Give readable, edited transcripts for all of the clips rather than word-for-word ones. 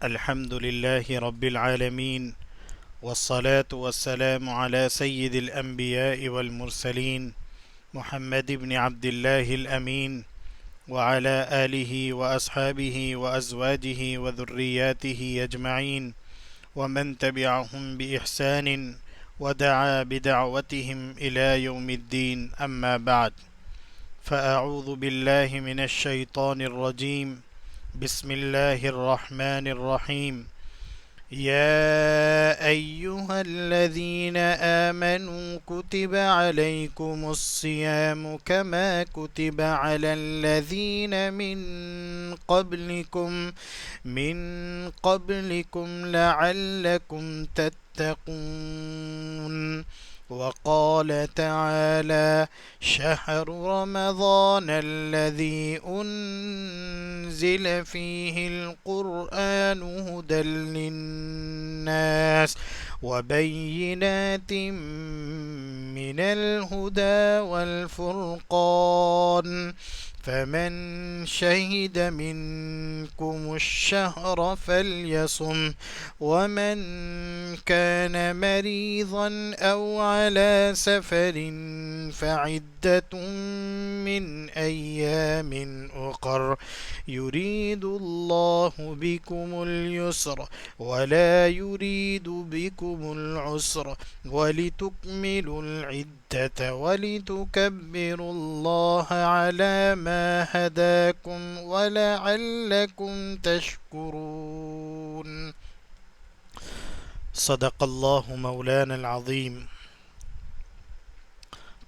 الحمد لله رب العالمين، والصلاة والسلام على سيد الأنبياء والمرسلين محمد بن عبد الله الأمين، وعلى آله وأصحابه وأزواجه وذرياته أجمعين، ومن تبعهم بإحسان ودعا بدعوتهم إلى يوم الدين. أما بعد، فأعوذ بالله من الشيطان الرجيم. بسم الله الرحمن الرحيم. يا أيها الذين آمنوا كتب عليكم الصيام كما كتب على الذين من قبلكم لعلكم تتقون. وقال تعالى: شهر رمضان الذي أنزل فيه القرآن هدى للناس وبينات من الهدى والفرقان، فمن شهد منكم الشهر فليصم، ومن كان مريضا أو على سفر فعدة من أيام أخر، يريد الله بكم اليسر ولا يريد بكم العسر، ولتكملوا العدة ولتكبروا الله على ما هداكم ولعلكم تشكرون. صدق اللہ مولانا العظیم.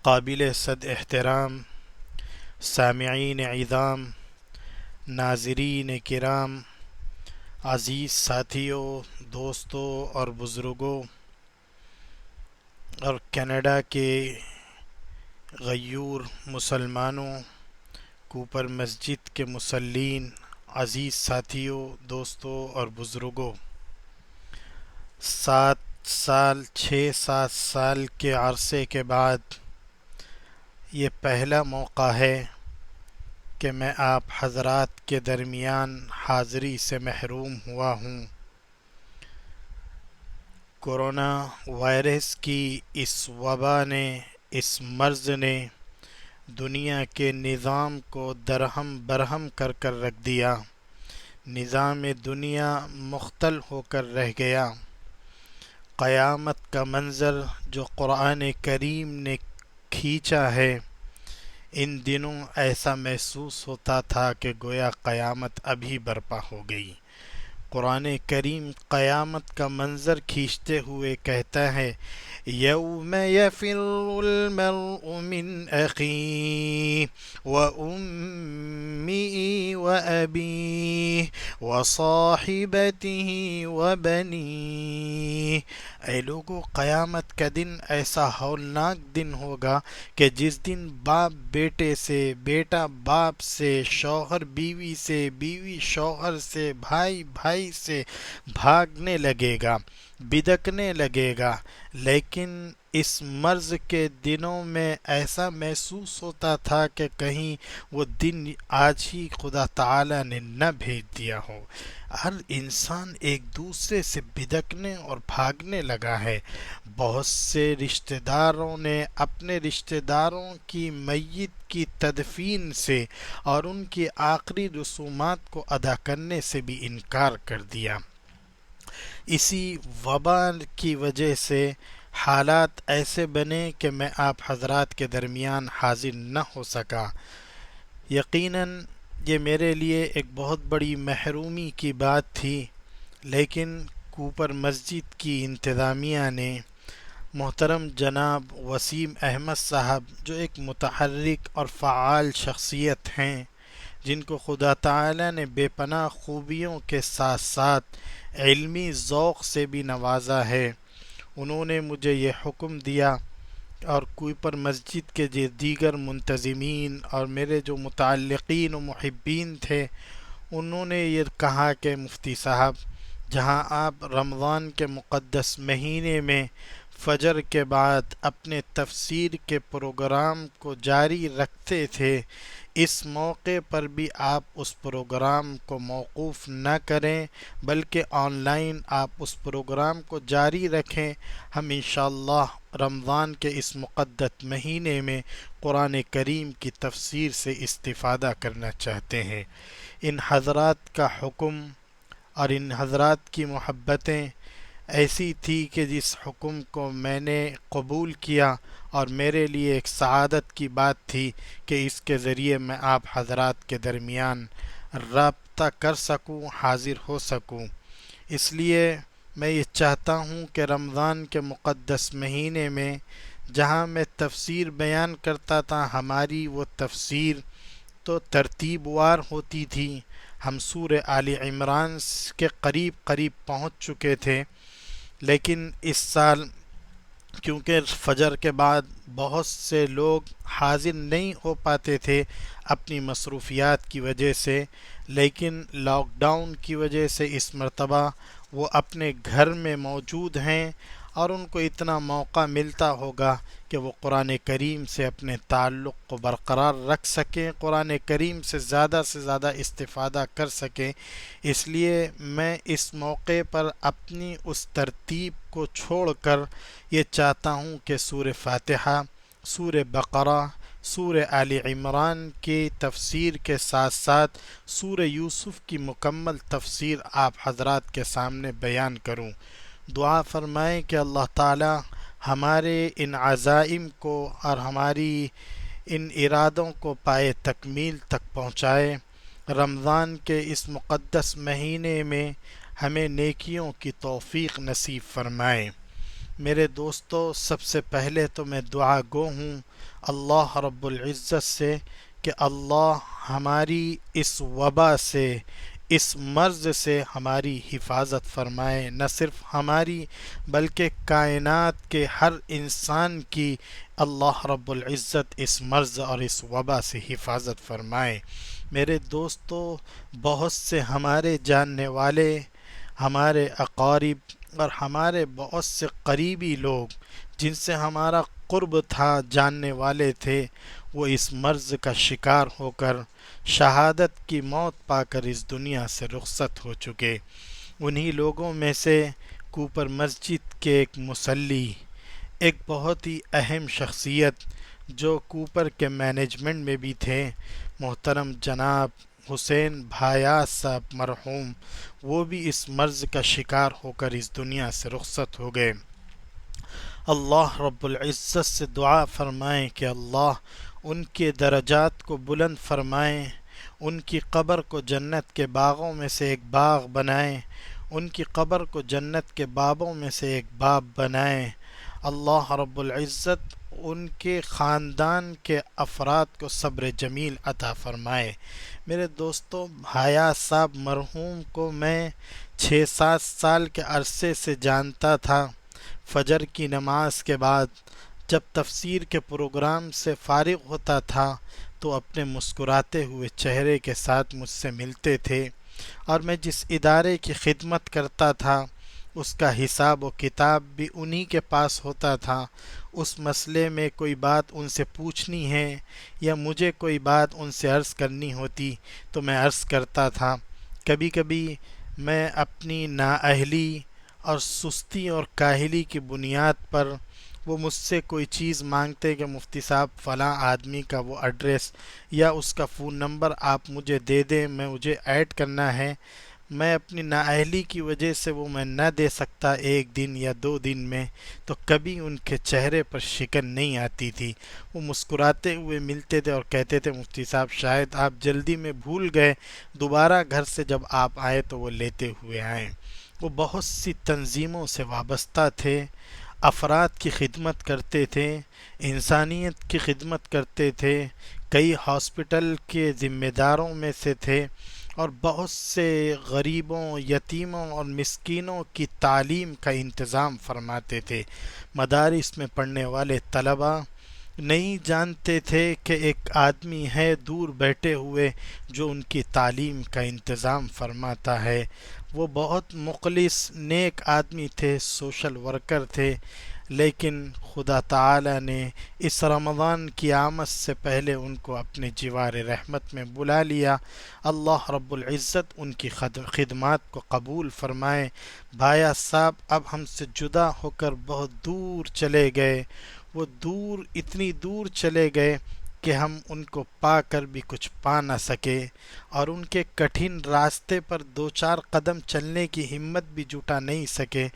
قابل صد احترام سامعین عظام، ناظرین کرام، عزیز ساتھیوں، دوستوں اور بزرگوں، اور کینیڈا کے غیور مسلمانوں، کوپر مسجد کے مصلین، عزیز ساتھیوں، دوستوں اور بزرگوں، 6-7 سال کے عرصے کے بعد یہ پہلا موقع ہے کہ میں آپ حضرات کے درمیان حاضری سے محروم ہوا ہوں. کورونا وائرس کی اس وبا نے، اس مرض نے دنیا کے نظام کو درہم برہم کر رکھ دیا. نظام دنیا مختل ہو کر رہ گیا. قیامت کا منظر جو قرآن کریم نے کھینچا ہے، ان دنوں ایسا محسوس ہوتا تھا کہ گویا قیامت ابھی برپا ہو گئی. قرآن کریم قیامت کا منظر کھینچتے ہوئے کہتا ہے: یوم یفر المرء من اخیہ وامہ وابیہ وصاحبتہ وبنیہ. اے لوگو، قیامت کا دن ایسا ہولناک دن ہوگا کہ جس دن باپ بیٹے سے، بیٹا باپ سے، شوہر بیوی سے، بیوی شوہر سے، بھائی بھائی سے بھاگنے لگے گا، بدکنے لگے گا. لیکن اس مرض کے دنوں میں ایسا محسوس ہوتا تھا کہ کہیں وہ دن آج ہی خدا تعالی نے نہ بھیج دیا ہو. ہر انسان ایک دوسرے سے بدکنے اور بھاگنے لگا ہے. بہت سے رشتہ داروں نے اپنے رشتہ داروں کی میت کی تدفین سے اور ان کی آخری رسومات کو ادا کرنے سے بھی انکار کر دیا. اسی وبا کی وجہ سے حالات ایسے بنے کہ میں آپ حضرات کے درمیان حاضر نہ ہو سکا. یقیناً یہ میرے لیے ایک بہت بڑی محرومی کی بات تھی، لیکن کوپر مسجد کی انتظامیہ نے، محترم جناب وسیم احمد صاحب جو ایک متحرک اور فعال شخصیت ہیں، جن کو خدا تعالی نے بے پناہ خوبیوں کے ساتھ ساتھ علمی ذوق سے بھی نوازا ہے، انہوں نے مجھے یہ حکم دیا، اور کوپر مسجد کے جو دیگر منتظمین اور میرے جو متعلقین و محبین تھے، انہوں نے یہ کہا کہ مفتی صاحب، جہاں آپ رمضان کے مقدس مہینے میں فجر کے بعد اپنے تفسیر کے پروگرام کو جاری رکھتے تھے، اس موقع پر بھی آپ اس پروگرام کو موقوف نہ کریں بلکہ آن لائن آپ اس پروگرام کو جاری رکھیں۔ ہم انشاءاللہ رمضان کے اس مقدس مہینے میں قرآن کریم کی تفسیر سے استفادہ کرنا چاہتے ہیں۔ ان حضرات کا حکم اور ان حضرات کی محبتیں ایسی تھی کہ جس حکم کو میں نے قبول کیا اور میرے لیے ایک سعادت کی بات تھی کہ اس کے ذریعے میں آپ حضرات کے درمیان رابطہ کر سکوں، حاضر ہو سکوں۔ اس لیے میں یہ چاہتا ہوں کہ رمضان کے مقدس مہینے میں جہاں میں تفسیر بیان کرتا تھا، ہماری وہ تفسیر تو ترتیب وار ہوتی تھی۔ ہم سورہ آل عمران کے قریب قریب پہنچ چکے تھے، لیکن اس سال کیونکہ فجر کے بعد بہت سے لوگ حاضر نہیں ہو پاتے تھے اپنی مصروفیات کی وجہ سے، لیکن لاک ڈاؤن کی وجہ سے اس مرتبہ وہ اپنے گھر میں موجود ہیں اور ان کو اتنا موقع ملتا ہوگا کہ وہ قرآن کریم سے اپنے تعلق کو برقرار رکھ سکیں، قرآن کریم سے زیادہ استفادہ کر سکیں۔ اس لیے میں اس موقع پر اپنی اس ترتیب کو چھوڑ کر یہ چاہتا ہوں کہ سورہ فاتحہ، سورہ بقرہ، سورہ آل عمران کی تفسیر کے ساتھ ساتھ سورہ یوسف کی مکمل تفسیر آپ حضرات کے سامنے بیان کروں۔ دعا فرمائیں کہ اللہ تعالی ہمارے ان عزائم کو اور ہماری ان ارادوں کو پائے تکمیل تک پہنچائے۔ رمضان کے اس مقدس مہینے میں ہمیں نیکیوں کی توفیق نصیب فرمائے۔ میرے دوستو، سب سے پہلے تو میں دعا گو ہوں اللہ رب العزت سے کہ اللہ ہماری اس وبا سے، اس مرض سے ہماری حفاظت فرمائے، نہ صرف ہماری بلکہ کائنات کے ہر انسان کی اللہ رب العزت اس مرض اور اس وبا سے حفاظت فرمائے۔ میرے دوستو، بہت سے ہمارے جاننے والے، ہمارے اقارب اور ہمارے بہت سے قریبی لوگ جن سے ہمارا قرب تھا، جاننے والے تھے، وہ اس مرض کا شکار ہو کر شہادت کی موت پا کر اس دنیا سے رخصت ہو چکے۔ انہی لوگوں میں سے کوپر مسجد کے ایک مصلی، ایک بہت ہی اہم شخصیت جو کوپر کے مینجمنٹ میں بھی تھے، محترم جناب حسین بھایاس صاحب مرحوم، وہ بھی اس مرض کا شکار ہو کر اس دنیا سے رخصت ہو گئے۔ اللہ رب العزت سے دعا فرمائیں کہ اللہ ان کے درجات کو بلند فرمائیں، ان کی قبر کو جنت کے باغوں میں سے ایک باغ بنائیں، ان کی قبر کو جنت کے بابوں میں سے ایک باب بنائیں۔ اللہ رب العزت ان کے خاندان کے افراد کو صبر جمیل عطا فرمائے۔ میرے دوستو، بھایا صاحب مرحوم کو میں 6-7 سال کے عرصے سے جانتا تھا۔ فجر کی نماز کے بعد جب تفسیر کے پروگرام سے فارغ ہوتا تھا تو اپنے مسکراتے ہوئے چہرے کے ساتھ مجھ سے ملتے تھے، اور میں جس ادارے کی خدمت کرتا تھا اس کا حساب و کتاب بھی انہی کے پاس ہوتا تھا۔ اس مسئلے میں کوئی بات ان سے پوچھنی ہے یا مجھے کوئی بات ان سے عرض کرنی ہوتی تو میں عرض کرتا تھا۔ کبھی کبھی میں اپنی نااہلی اور سستی اور کاہلی کی بنیاد پر وہ مجھ سے کوئی چیز مانگتے کہ مفتی صاحب فلاں آدمی کا وہ ایڈریس یا اس کا فون نمبر آپ مجھے دے دیں، مجھے ایڈ کرنا ہے۔ میں اپنی نااہلی کی وجہ سے وہ میں نہ دے سکتا 1 دن یا 2 دن میں، تو کبھی ان کے چہرے پر شکن نہیں آتی تھی۔ وہ مسکراتے ہوئے ملتے تھے اور کہتے تھے مفتی صاحب شاید آپ جلدی میں بھول گئے، دوبارہ گھر سے جب آپ آئے تو وہ لیتے ہوئے آئیں۔ وہ بہت سی تنظیموں سے وابستہ تھے، افراد کی خدمت کرتے تھے، انسانیت کی خدمت کرتے تھے، کئی ہاسپٹل کے ذمہ داروں میں سے تھے، اور بہت سے غریبوں، یتیموں اور مسکینوں کی تعلیم کا انتظام فرماتے تھے۔ مدارس میں پڑھنے والے طلباء نہیں جانتے تھے کہ ایک آدمی ہے دور بیٹھے ہوئے جو ان کی تعلیم کا انتظام فرماتا ہے۔ وہ بہت مخلص نیک آدمی تھے، سوشل ورکر تھے، لیکن خدا تعالی نے اس رمضان کی آمد سے پہلے ان کو اپنے جوار رحمت میں بلا لیا۔ اللہ رب العزت ان کی خدمات کو قبول فرمائے۔ بھایا صاحب اب ہم سے جدا ہو کر بہت دور چلے گئے، وہ دور اتنی دور چلے گئے کہ ہم ان کو پا کر بھی کچھ پا نہ سکے، اور ان کے کٹھن راستے پر دو چار قدم چلنے کی ہمت بھی جٹا نہیں سکے۔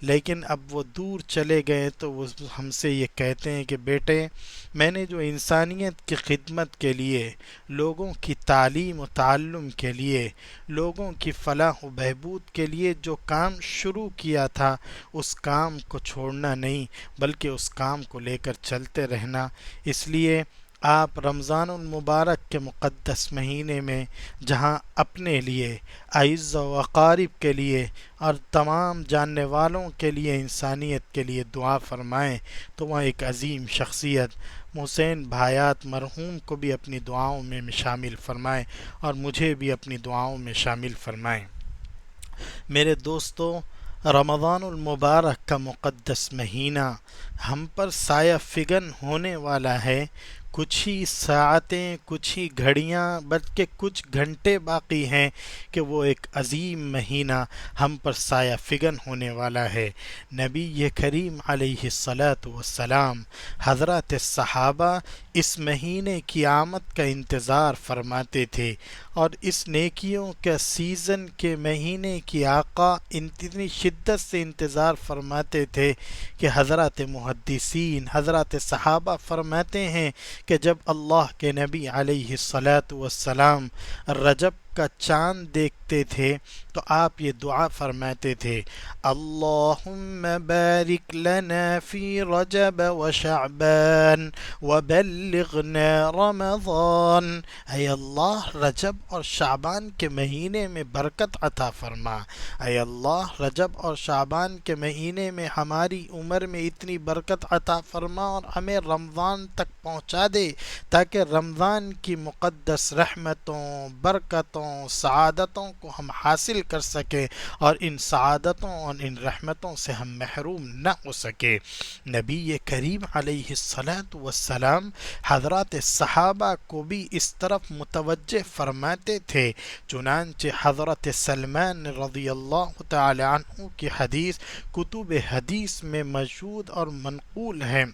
لیکن اب وہ دور چلے گئے تو وہ ہم سے یہ کہتے ہیں کہ بیٹے، میں نے جو انسانیت کی خدمت کے لیے، لوگوں کی تعلیم و تعلم کے لیے، لوگوں کی فلاح و بہبود کے لیے جو کام شروع کیا تھا، اس کام کو چھوڑنا نہیں بلکہ اس کام کو لے کر چلتے رہنا۔ اس لیے آپ رمضان المبارک کے مقدس مہینے میں جہاں اپنے لیے، اعزا و اقارب کے لیے اور تمام جاننے والوں کے لیے، انسانیت کے لیے دعا فرمائیں، تو وہاں ایک عظیم شخصیت محسن بھایات مرحوم کو بھی اپنی دعاؤں میں شامل فرمائیں اور مجھے بھی اپنی دعاؤں میں شامل فرمائیں۔ میرے دوستو، رمضان المبارک کا مقدس مہینہ ہم پر سایہ فگن ہونے والا ہے۔ کچھ ہی ساعتیں، کچھ ہی گھڑیاں بلکہ کچھ گھنٹے باقی ہیں کہ وہ ایک عظیم مہینہ ہم پر سایہ فگن ہونے والا ہے۔ نبی کریم علیہ الصلاۃ والسلام، حضرات صحابہ اس مہینے کی آمد کا انتظار فرماتے تھے، اور اس نیکیوں کا سیزن کے مہینے کی آقا اتنی شدت سے انتظار فرماتے تھے کہ حضرات محدثین، حضرات صحابہ فرماتے ہیں کہ جب اللہ کے نبی علیہ الصلاۃ والسلام رجب کا چاند دیکھتے تھے تو آپ یہ دعا فرماتے تھے، اللہم بارک لنا فی رجب و شعبان وبلغنا رمضان۔ اے اللہ رجب اور شعبان کے مہینے میں برکت عطا فرما، اے اللہ رجب اور شعبان کے مہینے میں ہماری عمر میں اتنی برکت عطا فرما اور ہمیں رمضان تک پہنچا دے تاکہ رمضان کی مقدس رحمتوں، برکتوں، سعادتوں کو ہم حاصل کر سکیں اور ان سعادتوں اور ان رحمتوں سے ہم محروم نہ ہو سکے۔ نبی کریم علیہ الصلاۃ والسلام حضرات صحابہ کو بھی اس طرف متوجہ فرماتے تھے، چنانچہ حضرت سلمان رضی اللہ تعالی عنہ کی حدیث کتب حدیث میں موجود اور منقول ہے،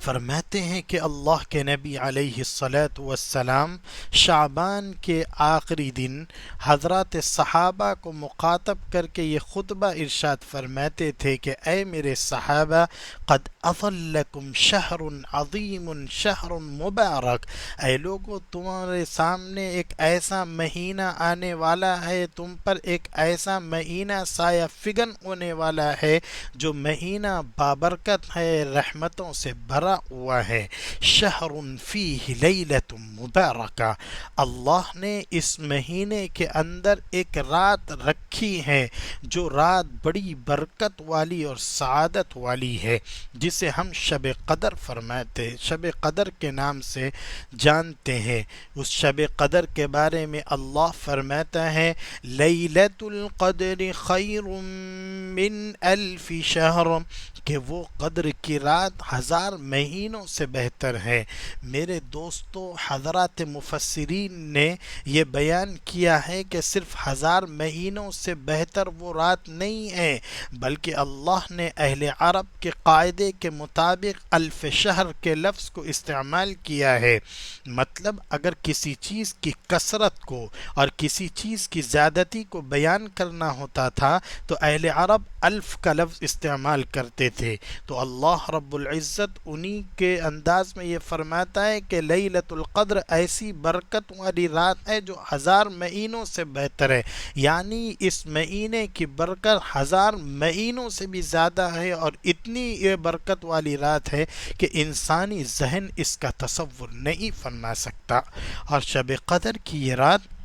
فرماتے ہیں کہ اللہ کے نبی علیہ الصلاۃ والسلام شعبان کے آخری دن حضرات صحابہ کو مخاطب کر کے یہ خطبہ ارشاد فرماتے تھے کہ اے میرے صحابہ، قد اظلکم شہر عظیم شہر مبارک، اے لوگو تمہارے سامنے ایک ایسا مہینہ آنے والا ہے، تم پر ایک ایسا مہینہ سایہ فگن ہونے والا ہے جو مہینہ بابرکت ہے، رحمتوں سے بھرا ہوا ہے۔ شہر فیہ لیلۃ مبارکہ، اللہ نے اس مہینے کے اندر ایک رات رکھی ہے جو رات بڑی برکت والی اور سعادت والی ہے، جسے ہم شب قدر فرماتے، شب قدر کے نام سے جانتے ہیں۔ اس شب قدر کے بارے میں اللہ فرماتا ہے، لیلۃ القدر خیر من الف شہر، کہ وہ قدر کی رات 1000 مہینوں سے بہتر ہے۔ میرے دوستو، حضرات مفسرین نے یہ بیان کیا ہے کہ صرف 1000 مہینوں سے بہتر وہ رات نہیں ہے، بلکہ اللہ نے اہل عرب کے قاعدے کے مطابق الف شہر کے لفظ کو استعمال کیا ہے۔ مطلب اگر کسی چیز کی کثرت کو اور کسی چیز کی زیادتی کو بیان کرنا ہوتا تھا تو اہل عرب الف کا لفظ استعمال کرتے تھے، تو اللہ رب العزت انہی کے انداز میں یہ فرماتا ہے کہ لیلۃ القدر ایسی برکت والی رات ہے جو 1000 مہینوں سے بہتر ہے، یعنی اس مہینے کی برکت 1000 مہینوں سے بھی زیادہ ہے، اور اتنی یہ برکت والی رات ہے کہ انسانی ذہن اس کا تصور نہیں فرما سکتا۔ اور شب قدر کی یہ رات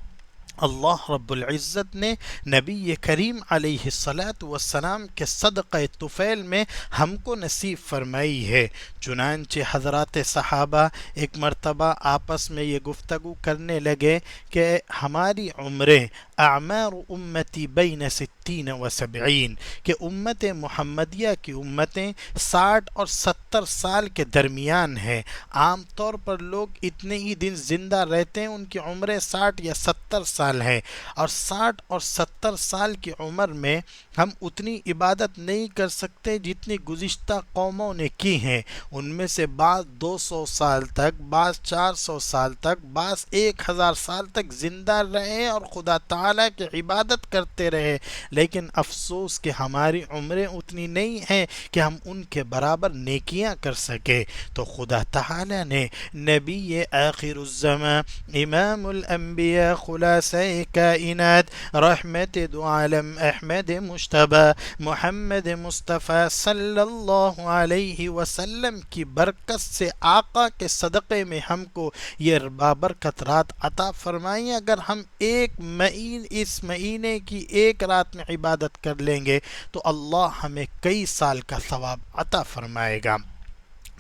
اللہ رب العزت نے نبی کریم علیہ الصلاۃ والسلام کے صدقہ طفیل میں ہم کو نصیب فرمائی ہے۔ چنانچہ حضرات صحابہ ایک مرتبہ آپس میں یہ گفتگو کرنے لگے کہ ہماری عمریں اعمار امتی بین 60 و 70، کہ امت محمدیہ کی امتیں 60 اور 70 سال کے درمیان ہیں۔ عام طور پر لوگ اتنے ہی دن زندہ رہتے ہیں، ان کی عمریں 60 یا 70 سال ہیں، اور 60 اور 70 سال کی عمر میں ہم اتنی عبادت نہیں کر سکتے جتنی گزشتہ قوموں نے کی ہیں۔ ان میں سے بعض 200 سال تک، بعض 400 سال تک، بعض 1000 سال تک زندہ رہے اور خدا تعالیٰ کی عبادت کرتے رہے، لیکن افسوس کہ ہماری عمریں اتنی نہیں ہیں کہ ہم ان کے برابر نیکیاں کر سکے۔ تو خدا تعالیٰ نے نبی آخر الزمان، امام الانبیاء، خلاصہ کائنات، رحمت دو عالم، احمد مجتبی، محمد مصطفیٰ صلی اللہ علیہ وسلم کی برکت سے، آقا کے صدقے میں ہم کو یہ بابرکت رات عطا فرمائی۔ اگر ہم اس مہینے کی ایک رات میں عبادت کر لیں گے تو اللہ ہمیں کئی سال کا ثواب عطا فرمائے گا۔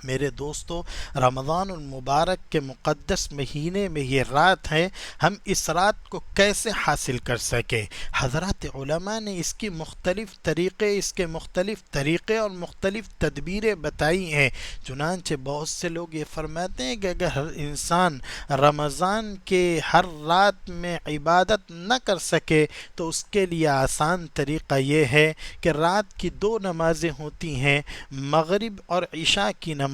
میرے دوستو، رمضان المبارک کے مقدس مہینے میں یہ رات ہے، ہم اس رات کو کیسے حاصل کر سکیں؟ حضرات علماء نے اس کے مختلف طریقے اور مختلف تدبیریں بتائی ہیں۔ چنانچہ بہت سے لوگ یہ فرماتے ہیں کہ اگر ہر انسان رمضان کے ہر رات میں عبادت نہ کر سکے تو اس کے لیے آسان طریقہ یہ ہے کہ رات کی 2 نمازیں ہوتی ہیں، مغرب اور عشاء کی نماز،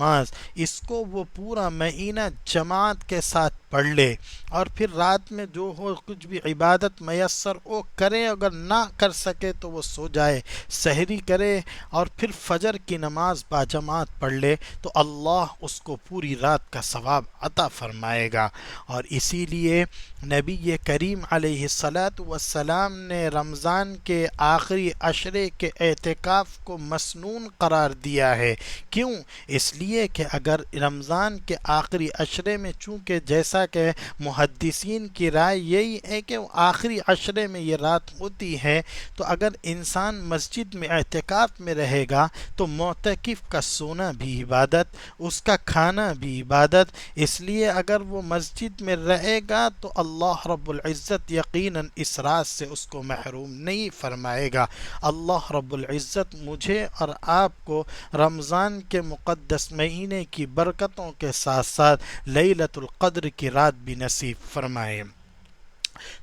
اس کو وہ پورا مہینہ جماعت کے ساتھ پڑھ لے، اور پھر رات میں جو ہو کچھ بھی عبادت میسر وہ کرے، اگر نہ کر سکے تو وہ سو جائے، سحری کرے، اور پھر فجر کی نماز باجماعت پڑھ لے تو اللہ اس کو پوری رات کا ثواب عطا فرمائے گا۔ اور اسی لیے نبی کریم علیہ الصلاۃ والسلام نے رمضان کے آخری عشرے کے اعتکاف کو مسنون قرار دیا ہے۔ کیوں؟ اس لیے کہ اگر رمضان کے آخری عشرے میں، چونکہ جیسا کہ محدثین کی رائے یہی ہے کہ وہ آخری عشرے میں یہ رات ہوتی ہے، تو اگر انسان مسجد میں اعتکاف میں رہے گا تو معتکف کا سونا بھی عبادت، اس کا کھانا بھی عبادت، اس لیے اگر وہ مسجد میں رہے گا تو اللہ رب العزت یقیناً اس رات سے اس کو محروم نہیں فرمائے گا۔ اللہ رب العزت مجھے اور آپ کو رمضان کے مقدس مہینے کی برکتوں کے ساتھ ساتھ لیلۃ القدر کی رات بھی نصیب فرمائے۔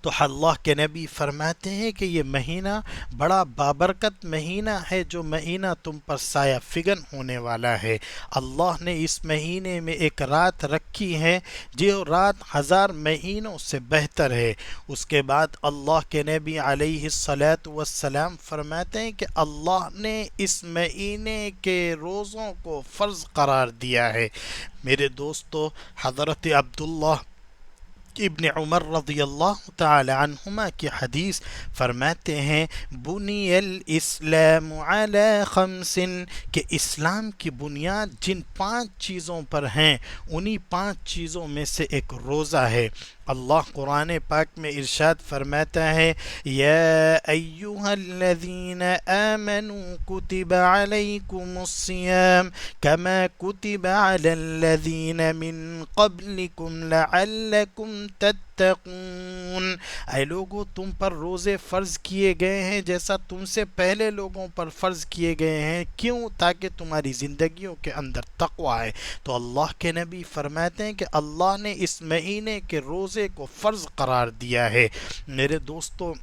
تو اللہ کے نبی فرماتے ہیں کہ یہ مہینہ بڑا بابرکت مہینہ ہے، جو مہینہ تم پر سایہ فگن ہونے والا ہے۔ اللہ نے اس مہینے میں ایک رات رکھی ہے جو رات 1000 مہینوں سے بہتر ہے۔ اس کے بعد اللہ کے نبی علیہ الصلاۃ والسلام فرماتے ہیں کہ اللہ نے اس مہینے کے روزوں کو فرض قرار دیا ہے۔ میرے دوستو، حضرت عبداللہ ابن عمر رضی اللہ تعالی عنہما کی حدیث فرماتے ہیں، بنی الاسلام علی 5، کہ اسلام کی بنیاد جن 5 چیزوں پر ہیں انہی 5 چیزوں میں سے ایک روزہ ہے۔ اللہ قرآن پاک میں ارشاد فرماتا ہے، یا ایہا الذین آمنوا کتب علیکم الصیام کما کتب علی الذین من قبلکم لعلکم تتقون۔ اے لوگو، تم پر روزے فرض کیے گئے ہیں جیسا تم سے پہلے لوگوں پر فرض کیے گئے ہیں۔ کیوں؟ تاکہ تمہاری زندگیوں کے اندر تقوی ہے۔ تو اللہ کے نبی فرماتے ہیں کہ اللہ نے اس مہینے کے روزے کو فرض قرار دیا ہے۔ میرے دوستو،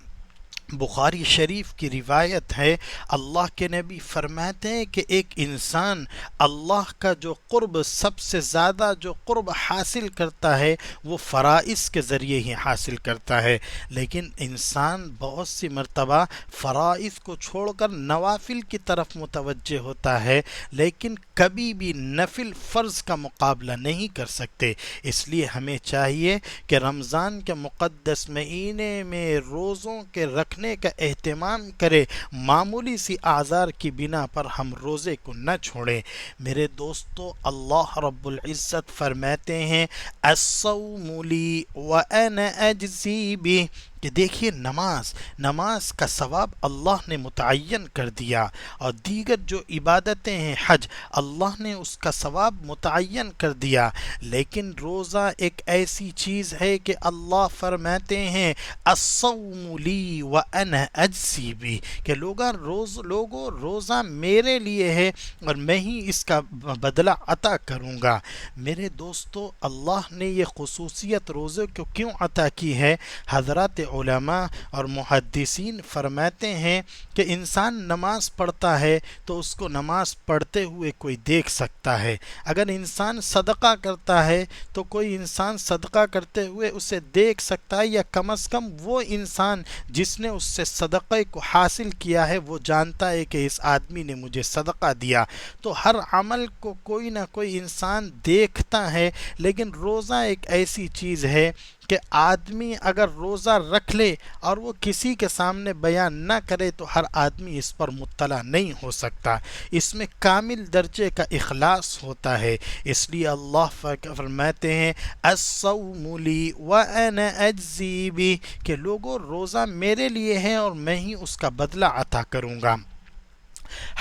بخاری شریف کی روایت ہے، اللہ کے نبی فرماتے ہیں کہ ایک انسان اللہ کا جو قرب، سب سے زیادہ جو قرب حاصل کرتا ہے وہ فرائض کے ذریعے ہی حاصل کرتا ہے، لیکن انسان بہت سی مرتبہ فرائض کو چھوڑ کر نوافل کی طرف متوجہ ہوتا ہے، لیکن کبھی بھی نفل فرض کا مقابلہ نہیں کر سکتے۔ اس لیے ہمیں چاہیے کہ رمضان کے مقدس مہینے میں روزوں کے رکھنے کا اہتمام کرے، معمولی سی اعذار کی بنا پر ہم روزے کو نہ چھوڑیں۔ میرے دوستو، اللہ رب العزت فرماتے ہیں، الصوم لی وانا اجزی بہ، کہ دیکھیے نماز کا ثواب اللہ نے متعین کر دیا، اور دیگر جو عبادتیں ہیں حج، اللہ نے اس کا ثواب متعین کر دیا، لیکن روزہ ایک ایسی چیز ہے کہ اللہ فرماتے ہیں الصوم لی وانا اجزی بھی، کہ لوگوں روزہ میرے لیے ہے اور میں ہی اس کا بدلہ عطا کروں گا۔ میرے دوستو، اللہ نے یہ خصوصیت روزے کو کیوں عطا کی ہے؟ حضرات علماء اور محدثین فرماتے ہیں کہ انسان نماز پڑھتا ہے تو اس کو نماز پڑھتے ہوئے کوئی دیکھ سکتا ہے، اگر انسان صدقہ کرتا ہے تو کوئی انسان صدقہ کرتے ہوئے اسے دیکھ سکتا ہے، یا کم از کم وہ انسان جس نے اس سے صدقے کو حاصل کیا ہے وہ جانتا ہے کہ اس آدمی نے مجھے صدقہ دیا۔ تو ہر عمل کو کوئی نہ کوئی انسان دیکھتا ہے، لیکن روزہ ایک ایسی چیز ہے کہ آدمی اگر روزہ رکھ لے اور وہ کسی کے سامنے بیان نہ کرے تو ہر آدمی اس پر مطلع نہیں ہو سکتا، اس میں کامل درجے کا اخلاص ہوتا ہے۔ اس لیے اللہ فرماتے ہیں الصوم لی وانا اجزی بھی، کہ لوگوں روزہ میرے لیے ہے اور میں ہی اس کا بدلہ عطا کروں گا۔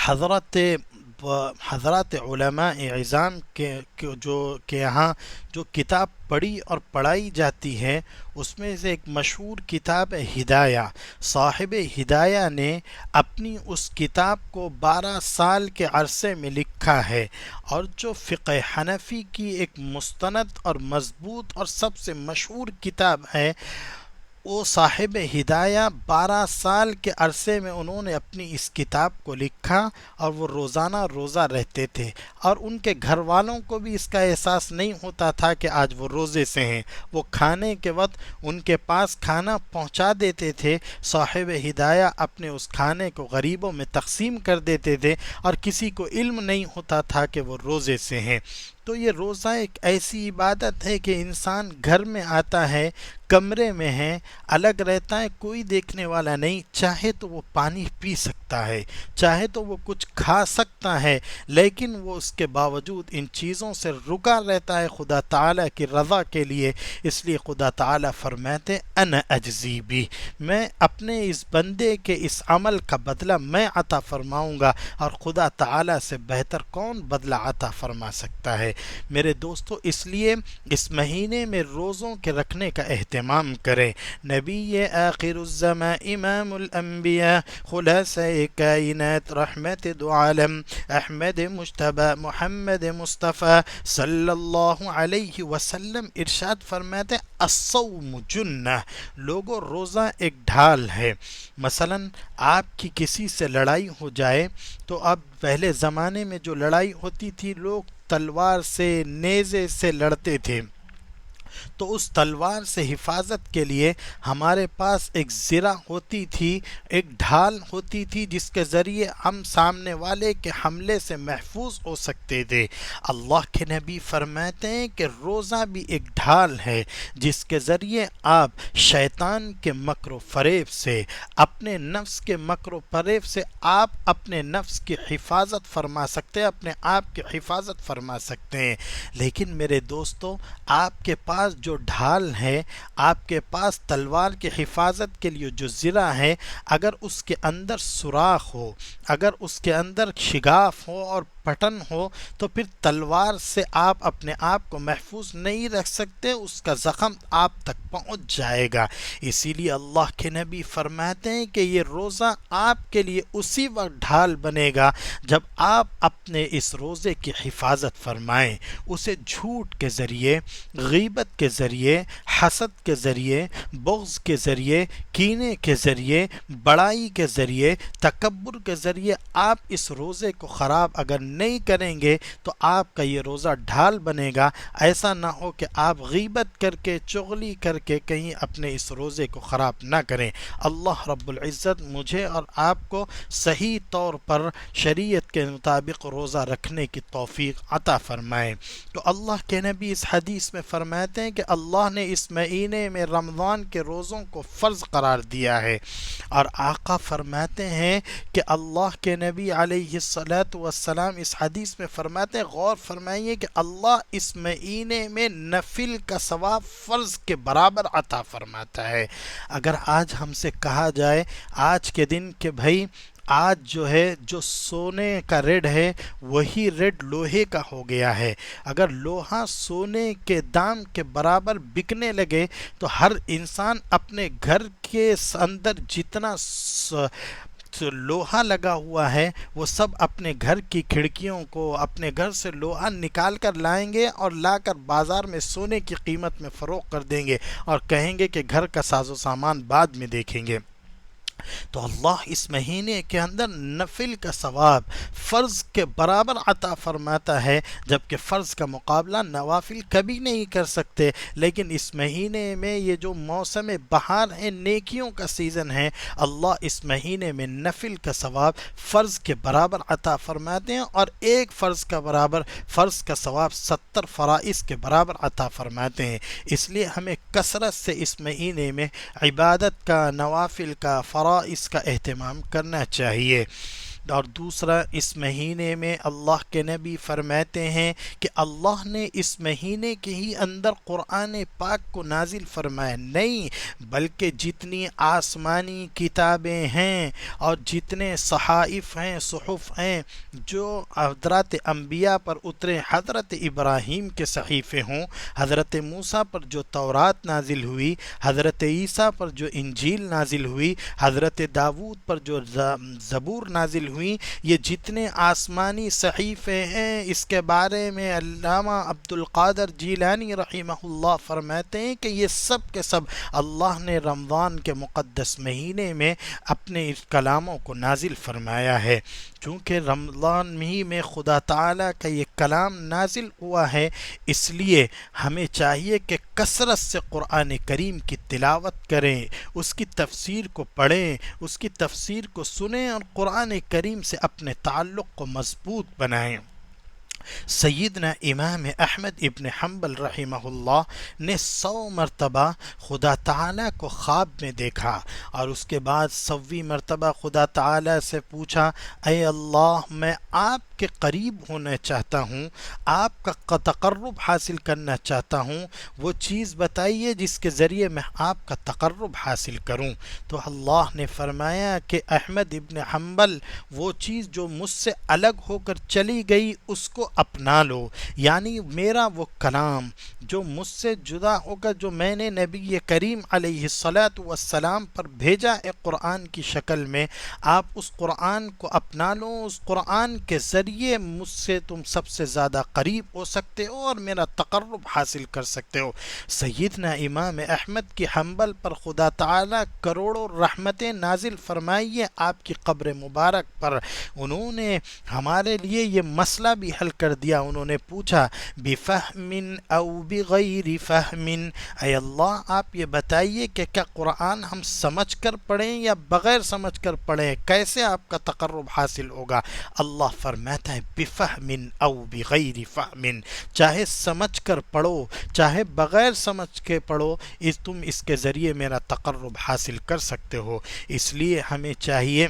حضرت حضرات علماء اعظام کے یہاں جو کتاب پڑھی اور پڑھائی جاتی ہے، اس میں سے ایک مشہور کتاب ہے ہدایہ۔ صاحب ہدایہ نے اپنی اس کتاب کو 12 سال کے عرصے میں لکھا ہے، اور جو فقہ حنفی کی ایک مستند اور مضبوط اور سب سے مشہور کتاب ہے، وہ صاحب ہدایہ 12 سال کے عرصے میں انہوں نے اپنی اس کتاب کو لکھا، اور وہ روزانہ روزہ رہتے تھے، اور ان کے گھر والوں کو بھی اس کا احساس نہیں ہوتا تھا کہ آج وہ روزے سے ہیں۔ وہ کھانے کے وقت ان کے پاس کھانا پہنچا دیتے تھے، صاحب ہدایہ اپنے اس کھانے کو غریبوں میں تقسیم کر دیتے تھے، اور کسی کو علم نہیں ہوتا تھا کہ وہ روزے سے ہیں۔ تو یہ روزہ ایک ایسی عبادت ہے کہ انسان گھر میں آتا ہے، کمرے میں ہے، الگ رہتا ہے، کوئی دیکھنے والا نہیں، چاہے تو وہ پانی پی سکتا ہے، چاہے تو وہ کچھ کھا سکتا ہے، لیکن وہ اس کے باوجود ان چیزوں سے رکا رہتا ہے خدا تعالیٰ کی رضا کے لیے۔ اس لیے خدا تعالیٰ فرماتے انا اجزی بھی، میں اپنے اس بندے کے اس عمل کا بدلہ میں عطا فرماؤں گا، اور خدا تعالیٰ سے بہتر کون بدلہ عطا فرما سکتا ہے؟ میرے دوستو، اس لیے اس مہینے میں روزوں کے رکھنے کا اہتمام کریں۔ نبی آخر الزمان امام الانبیاء خلاصہ کائنات رحمت دو عالم احمد مجتبی محمد مصطفیٰ صلی اللہ علیہ وسلم ارشاد فرماتے الصوم جنہ، لوگوں روزہ ایک ڈھال ہے۔ مثلا آپ کی کسی سے لڑائی ہو جائے تو اب پہلے زمانے میں جو لڑائی ہوتی تھی، لوگ تلوار سے نیزے سے لڑتے تھے، تو اس تلوار سے حفاظت کے لیے ہمارے پاس ایک زرہ ہوتی تھی، ایک ڈھال ہوتی تھی، جس کے ذریعے ہم سامنے والے کے حملے سے محفوظ ہو سکتے تھے۔ اللہ کے نبی فرماتے ہیں کہ روزہ بھی ایک ڈھال ہے جس کے ذریعے آپ شیطان کے مکر و فریب سے، اپنے نفس کے مکر و فریب سے آپ اپنے نفس کی حفاظت فرما سکتے ہیں، اپنے آپ کی حفاظت فرما سکتے ہیں۔ لیکن میرے دوستو، آپ کے پاس جو ڈھال ہے، آپ کے پاس تلوار کی حفاظت کے لیے جو زرہ ہے، اگر اس کے اندر سوراخ ہو، اگر اس کے اندر شگاف ہو اور پٹن ہو، تو پھر تلوار سے آپ اپنے آپ کو محفوظ نہیں رکھ سکتے، اس کا زخم آپ تک پہنچ جائے گا۔ اسی لیے اللہ کے نبی فرماتے ہیں کہ یہ روزہ آپ کے لیے اسی وقت ڈھال بنے گا جب آپ اپنے اس روزے کی حفاظت فرمائیں، اسے جھوٹ کے ذریعے، غیبت کے ذریعے، حسد کے ذریعے، بغض کے ذریعے، کینے کے ذریعے، بڑائی کے ذریعے، تکبر کے ذریعے آپ اس روزے کو خراب اگر نہیں کریں گے تو آپ کا یہ روزہ ڈھال بنے گا۔ ایسا نہ ہو کہ آپ غیبت کر کے، چغلی کر کے کہیں اپنے اس روزے کو خراب نہ کریں۔ اللہ رب العزت مجھے اور آپ کو صحیح طور پر شریعت کے مطابق روزہ رکھنے کی توفیق عطا فرمائے۔ تو اللہ کے نبی اس حدیث میں فرماتے ہیں کہ اللہ نے اس مہینے میں رمضان کے روزوں کو فرض قرار دیا ہے، اور آقا فرماتے ہیں کہ اللہ کے نبی علیہ الصلاۃ والسلام اس حدیث میں فرماتے ہیں، غور فرمائیے کہ اللہ اس مہینے میں نفل کا ثواب فرض کے برابر عطا فرماتا ہے۔ اگر آج ہم سے کہا جائے آج کے دن کہ بھائی آج جو ہے جو سونے کا ریٹ ہے وہی ریٹ لوہے کا ہو گیا ہے، اگر لوہا سونے کے دام کے برابر بکنے لگے تو ہر انسان اپنے گھر کے اندر جتنا لوہا لگا ہوا ہے وہ سب اپنے گھر کی کھڑکیوں کو، اپنے گھر سے لوہا نکال کر لائیں گے اور لا کر بازار میں سونے کی قیمت میں فروخت کر دیں گے اور کہیں گے کہ گھر کا ساز و سامان بعد میں دیکھیں گے۔ تو اللہ اس مہینے کے اندر نفل کا ثواب فرض کے برابر عطا فرماتا ہے، جبکہ فرض کا مقابلہ نوافل کبھی نہیں کر سکتے، لیکن اس مہینے میں یہ جو موسم بہار ہے، نیکیوں کا سیزن ہے، اللہ اس مہینے میں نفل کا ثواب فرض کے برابر عطا فرماتے ہیں، اور ایک فرض کا برابر فرض کا ثواب 70 فرائض کے برابر عطا فرماتے ہیں۔ اس لیے ہمیں کثرت سے اس مہینے میں عبادت کا، نوافل کا، فرائض کا اہتمام کرنا چاہیے۔ اور دوسرا، اس مہینے میں اللہ کے نبی فرماتے ہیں کہ اللہ نے اس مہینے کے ہی اندر قرآن پاک کو نازل فرمایا، نہیں بلکہ جتنی آسمانی کتابیں ہیں اور جتنے صحائف ہیں، صحف ہیں جو حضرات انبیاء پر اترے، حضرت ابراہیم کے صحیفے ہوں، حضرت موسیٰ پر جو تورات نازل ہوئی، حضرت عیسیٰ پر جو انجیل نازل ہوئی، حضرت داود پر جو زبور نازل ہوئی، یہ جتنے آسمانی صحیفے ہیں، اس کے بارے میں علامہ عبد القادر جیلانی رحمہ اللہ فرماتے ہیں کہ یہ سب کے سب اللہ نے رمضان کے مقدس مہینے میں اپنے اس کلاموں کو نازل فرمایا ہے۔ چونکہ رمضان ہی میں خدا تعالیٰ کا یہ کلام نازل ہوا ہے، اس لیے ہمیں چاہیے کہ کثرت سے قرآن کریم کی تلاوت کریں، اس کی تفسیر کو پڑھیں، اس کی تفسیر کو سنیں اور قرآن کریم سے اپنے تعلق کو مضبوط بنائیں۔ سیدنا امام احمد ابن حنبل رحمہ اللہ نے 100 مرتبہ خدا تعالیٰ کو خواب میں دیکھا، اور اس کے بعد 100ویں مرتبہ خدا تعالیٰ سے پوچھا، اے اللہ میں آپ کے قریب ہونا چاہتا ہوں، آپ کا تقرب حاصل کرنا چاہتا ہوں، وہ چیز بتائیے جس کے ذریعے میں آپ کا تقرب حاصل کروں۔ تو اللہ نے فرمایا کہ احمد ابن حنبل، وہ چیز جو مجھ سے الگ ہو کر چلی گئی اس کو اپنا لو، یعنی میرا وہ کلام جو مجھ سے جدا ہو کر، جو میں نے نبی کریم علیہ الصلاۃ والسلام پر بھیجا ہے قرآن کی شکل میں، آپ اس قرآن کو اپنا لو، اس قرآن کے ذریعے مجھ سے تم سب سے زیادہ قریب ہو سکتے ہو اور میرا تقرب حاصل کر سکتے ہو۔ سیدنا امام احمد کی حنبل پر خدا تعالیٰ کروڑوں رحمتیں نازل فرمائیے آپ کی قبر مبارک پر۔ انہوں نے ہمارے لیے یہ مسئلہ بھی حل کر دیا، انہوں نے پوچھا بفہم او بغیر فہم، اے اللہ آپ یہ بتائیے کہ کیا قرآن ہم سمجھ کر پڑھیں یا بغیر سمجھ کر پڑھیں، کیسے آپ کا تقرب حاصل ہوگا؟ اللہ فرماتا ہے بفہم او بغیر فہم، چاہے سمجھ کر پڑھو چاہے بغیر سمجھ کے پڑھو، تم اس کے ذریعے میرا تقرب حاصل کر سکتے ہو۔ اس لیے ہمیں چاہیے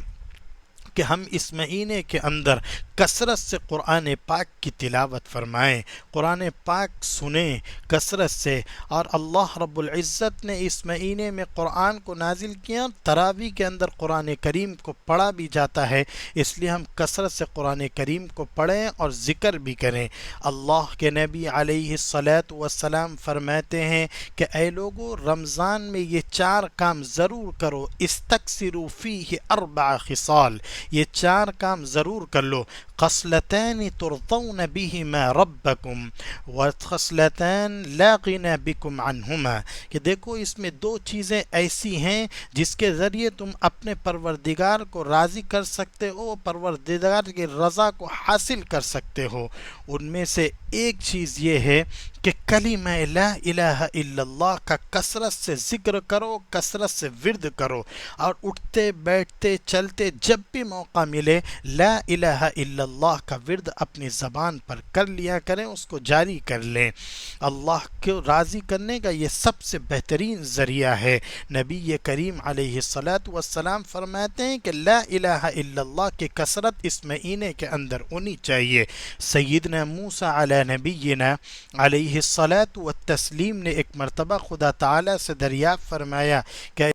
کہ ہم اس مہینے کے اندر کثرت سے قرآن پاک کی تلاوت فرمائیں، قرآن پاک سنیں کثرت سے، اور اللہ رب العزت نے اس مہینے میں قرآن کو نازل کیا، تراویح کے اندر قرآن کریم کو پڑھا بھی جاتا ہے، اس لیے ہم کثرت سے قرآن کریم کو پڑھیں اور ذکر بھی کریں۔ اللہ کے نبی علیہ الصلاۃ والسلام فرماتے ہیں کہ اے لوگو، رمضان میں یہ 4 کام ضرور کرو، استکثروا فیہ 4 خصال، یہ 4 کام ضرور کر لو، خصلتان ترضون بهما ربکم وخصلتان لا غنى بكم عنهما، کہ دیکھو اس میں 2 چیزیں ایسی ہیں جس کے ذریعے تم اپنے پروردگار کو راضی کر سکتے ہو، پروردگار کی رضا کو حاصل کر سکتے ہو۔ ان میں سے ایک چیز یہ ہے کہ کلمہ لا الہ الا اللہ کا کثرت سے ذکر کرو، کثرت سے ورد کرو، اور اٹھتے بیٹھتے چلتے جب بھی موقع ملے لا الہ الا اللہ کا ورد اپنی زبان پر کر لیا کریں، اس کو جاری کر لیں۔ اللہ کو راضی کرنے کا یہ سب سے بہترین ذریعہ ہے۔ نبی کریم علیہ الصلاۃ والسلام فرماتے ہیں کہ لا الہ الا اللہ کی کثرت اس مہینے کے اندر ہونی چاہیے۔ سیدنا موسیٰ علی نبینا علیہ الصلاۃ والتسلیم نے ایک مرتبہ خدا تعالی سے دریافت فرمایا کہ